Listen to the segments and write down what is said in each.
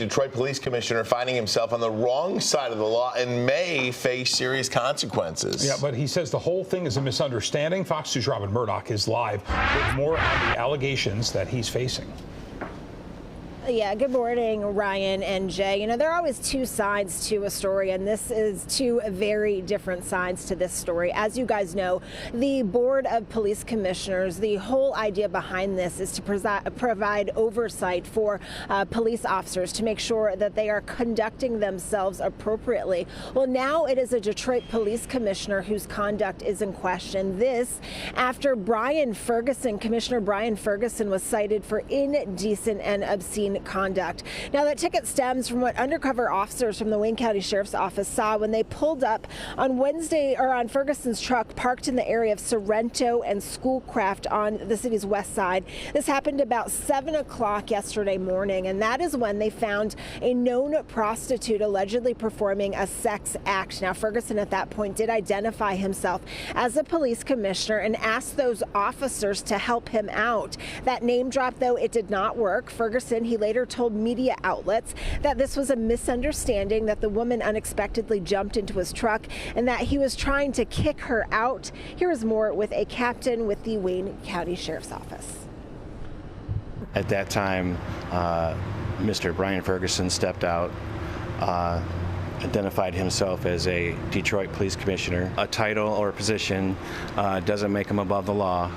Detroit police commissioner finding himself on the wrong side of the law and may face serious consequences. Yeah, but he says the whole thing is a misunderstanding. Fox News' Robin Murdoch is live with more on the allegations that he's facing. Yeah, good morning, Ryan and Jay. You know, there are always two sides to a story, and this is two very different sides to this story. As you guys know, the Board of Police Commissioners, the whole idea behind this is to provide oversight for police officers to make sure that they are conducting themselves appropriately. Well, now it is a Detroit police commissioner whose conduct is in question. This after Commissioner Bryan Ferguson was cited for indecent and obscene conduct. Now, that ticket stems from what undercover officers from the Wayne County Sheriff's Office saw when they pulled up on Ferguson's truck parked in the area of Sorrento and Schoolcraft on the city's west side. This happened about 7 o'clock yesterday morning, and that is when they found a known prostitute allegedly performing a sex act. Now, Ferguson at that point did identify himself as a police commissioner and asked those officers to help him out. That name drop, though, it did not work. Ferguson, he later told media outlets that this was a misunderstanding, that the woman unexpectedly jumped into his truck and that he was trying to kick her out. Here is more with a captain with the Wayne County Sheriff's Office. At that time, Mr. Bryan Ferguson stepped out, identified himself as a Detroit police commissioner. A title or position doesn't make him above the law.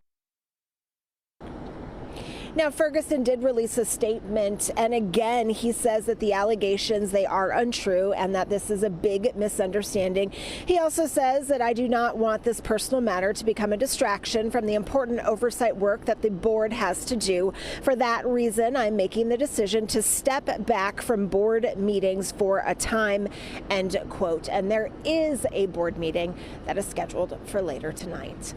Now, Ferguson did release a statement, and again, he says that the allegations, they are untrue and that this is a big misunderstanding. He also says that I do not want this personal matter to become a distraction from the important oversight work that the board has to do. For that reason, I'm making the decision to step back from board meetings for a time, end quote. And there is a board meeting that is scheduled for later tonight.